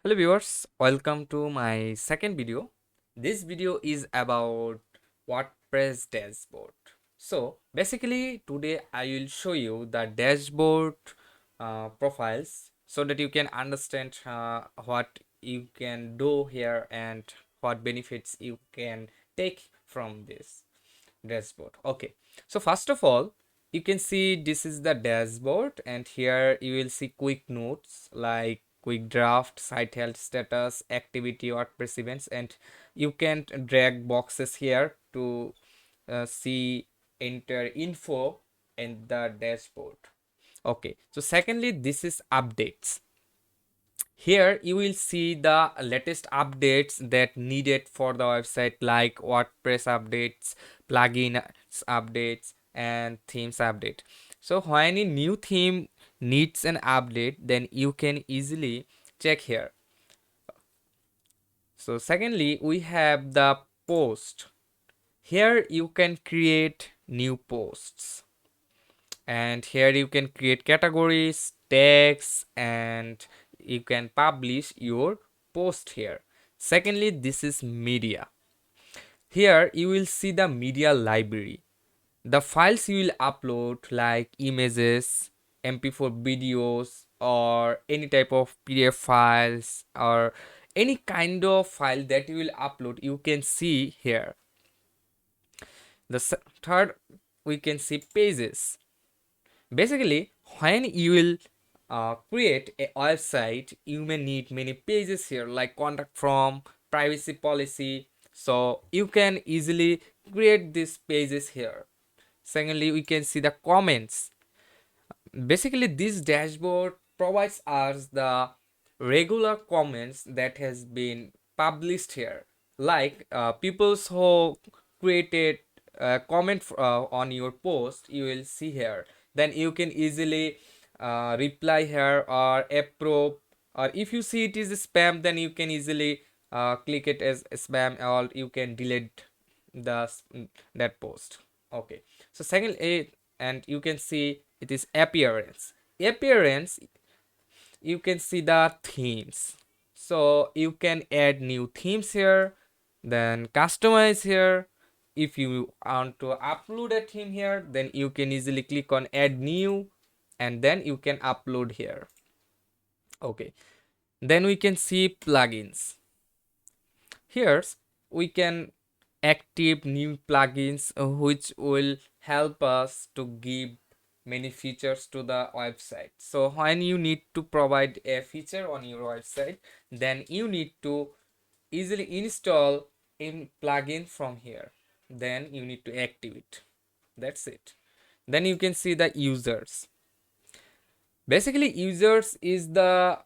Hello viewers, welcome to my second video. This video is about WordPress dashboard. So basically today I will show you the dashboard profiles so that you can understand what you can do here and what benefits you can take from this dashboard. Okay, so first of all, you can see this is the dashboard, and here you will see quick notes like quick draft, site health status, activity, WordPress events, and you can drag boxes here to see enter info in the dashboard. Okay, so secondly, this is updates. Here you will see the latest updates that needed for the website, like WordPress updates, plugins updates, and themes update. So when a new theme needs an update, then you can easily check here. So secondly, we have the post. Here you can create new posts, and here you can create categories, tags, and you can publish your post here. Secondly, this is media. Here you will see the media library, the files you will upload like images, mp4 videos, or any type of pdf files, or any kind of file that you will upload, you can see here. The third, we can see pages. Basically, when you will create a website, you may need many pages here like contact form, privacy policy. So you can easily create these pages here. Secondly, we can see the comments. Basically, this dashboard provides us the regular comments that has been published here, like people who created a comment on your post, you will see here. Then you can easily reply here or approve, or if you see it is spam, then you can easily click it as spam, or you can delete the that post. Okay, so second a, and you can see it is appearance. You can see the themes, so you can add new themes here, then customize here. If you want to upload a theme here, then you can easily click on add new, and then you can upload here. Okay, then we can see plugins. Here's we can active new plugins which will help us to give many features to the website. So when you need to provide a feature on your website, then you need to easily install a plugin from here. Then you need to active it. That's it. Then you can see the users. Basically, users is the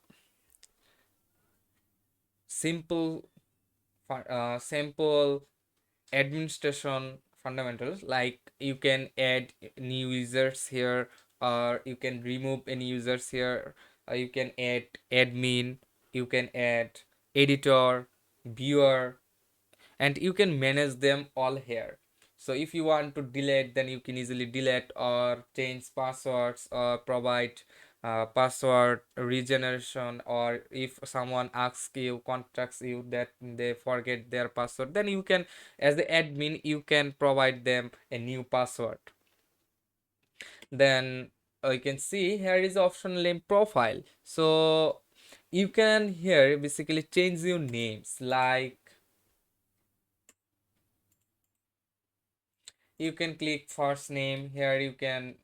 simple simple administration fundamentals, like you can add new users here, or you can remove any users here, or you can add admin, you can add editor, viewer, and you can manage them all here. So if you want to delete, then you can easily delete or change passwords or provide password regeneration, or if someone asks you, contacts you, that they forget their password, then you can, as the admin, you can provide them a new password. Then you can see here is optional name profile. So you can here basically change your names, like you can click first name here, you can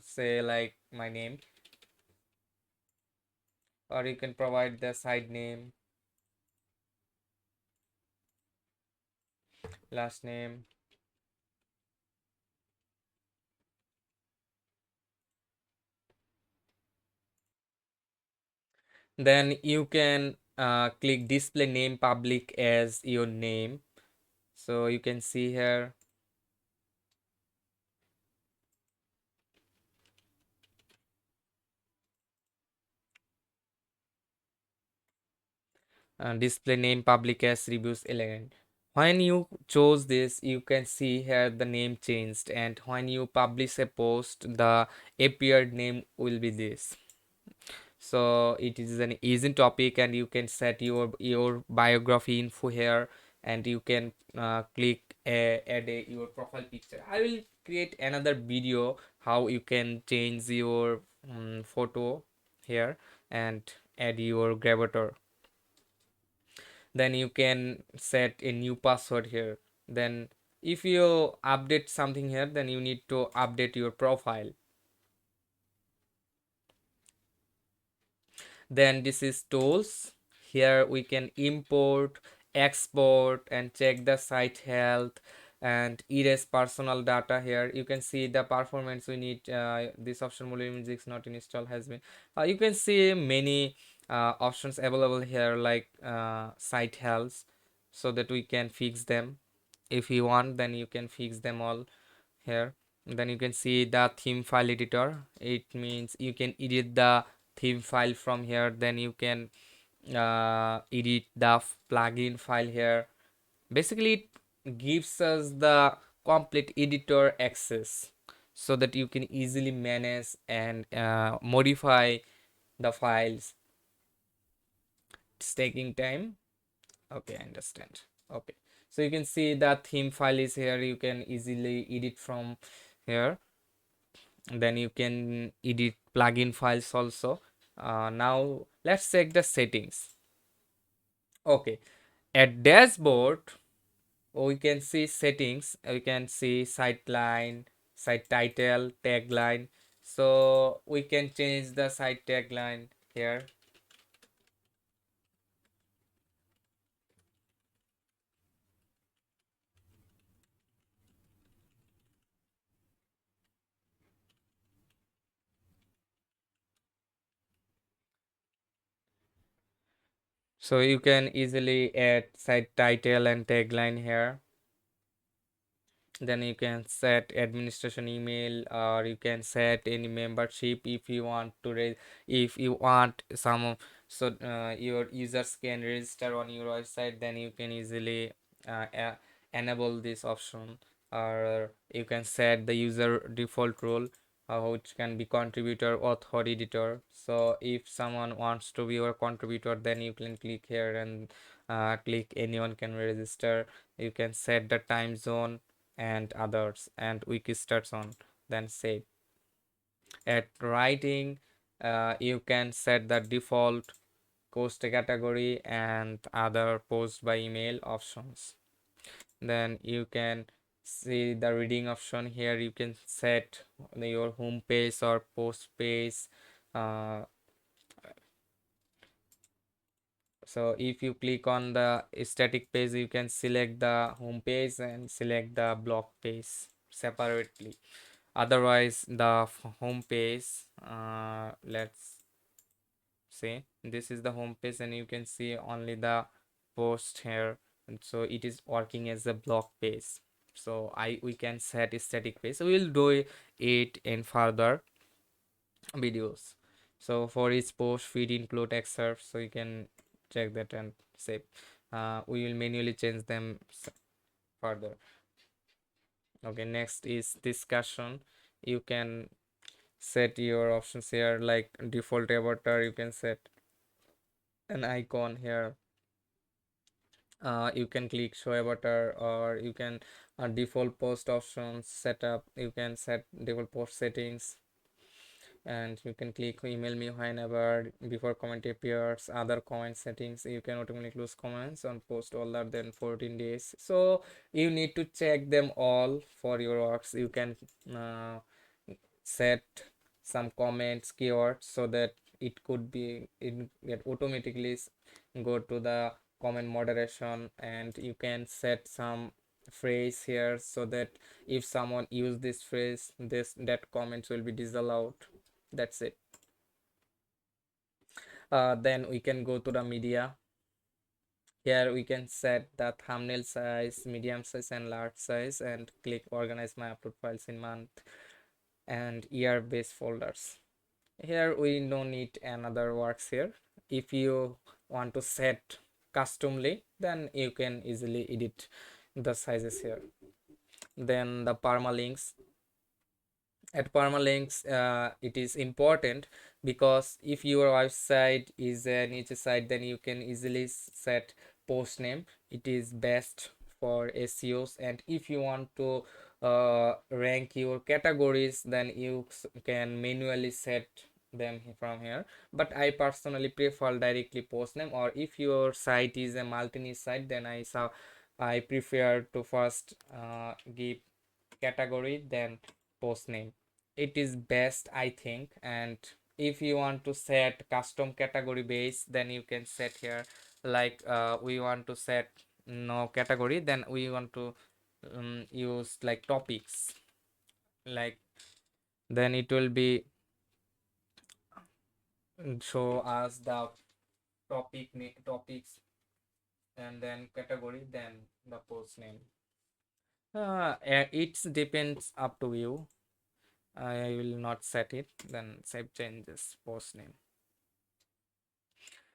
say like my name, or you can provide the side name, last name. Then you can click display name public as your name. So you can see here, display name public as reviews elegant. When you chose this, you can see here the name changed, and when you publish a post, the appeared name will be this. So it is an easy topic, and you can set your biography info here, and you can click add your profile picture. I will create another video how you can change your photo here and add your gravatar. Then you can set a new password here. Then if you update something here, then you need to update your profile. Then this is tools. Here we can import, export, and check the site health and erase personal data. Here you can see the performance we need. This option volume music not installed has been. You can see many options available here, like site health, so that we can fix them. If you want, then you can fix them all here. Then you can see the theme file editor. It means you can edit the theme file from here. Then you can edit the plugin file here. Basically it gives us the complete editor access, so that you can easily manage and modify the files. It's taking time. Okay, I understand. Okay, so you can see that theme file is here. You can easily edit from here. Then you can edit plugin files also. Now let's check the settings. Okay, at dashboard we can see settings. We can see site line, site title, tagline. So we can change the site tagline here. So you can easily add site title and tagline here. Then you can set administration email, or you can set any membership if you want to raise, if you want some, so your users can register on your website. Then you can easily enable this option, or you can set the user default role, which can be contributor, author, editor. So if someone wants to be your contributor, then you can click here and click anyone can register. You can set the time zone and others, and wiki starts on. Then save. At writing, you can set the default post category and other post by email options. Then you can see the reading option here. You can set your home page or post page. uh, so if you click on the static page, you can select the home page and select the block page separately. Otherwise the home page, let's say this is the home page, and you can see only the post here, and so it is working as a block page. So we can set a static page. So we'll do it in further videos. So for each post feed include excerpts, so you can check that and save. We will manually change them further. Okay, next is discussion. You can set your options here, like default avatar. You can set an icon here. You can click show avatar, or you can default post options setup. You can set default post settings, and you can click email me whenever before comment appears. Other comment settings, you can automatically close comments on post older than 14 days. So you need to check them all for your works. You can uh, set some comments keywords, so that it could be it automatically go to the comment moderation. And you can set some phrase here, so that if someone use this phrase, that comments will be disallowed. That's it. Then we can go to the media. Here we can set the thumbnail size, medium size, and large size, and click organize my upload files in month and year based folders. Here we don't need another works here. If you want to set customly, then you can easily edit the sizes here. Then the permalinks. At permalinks, it is important because if your website is a niche site, then you can easily set post name. It is best for SEOs. And if you want to rank your categories, then you can manually set them from here, but I personally prefer directly post name. Or if your site is a multi-niche site, then I prefer to first give category, then post name. It is best, I think. And if you want to set custom category base, then you can set here, like we want to set no category, then we want to use like topics, like then it will be show us the topics, and then category, then the post name. It depends up to you. I will not set it, then save changes, post name.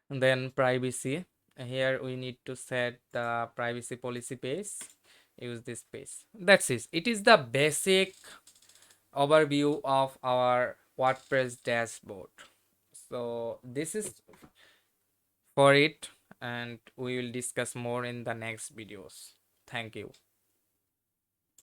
And then privacy. Here we need to set the privacy policy page. Use this page. That's it. It is the basic overview of our WordPress dashboard. So this is for it, and we will discuss more in the next videos. Thank you.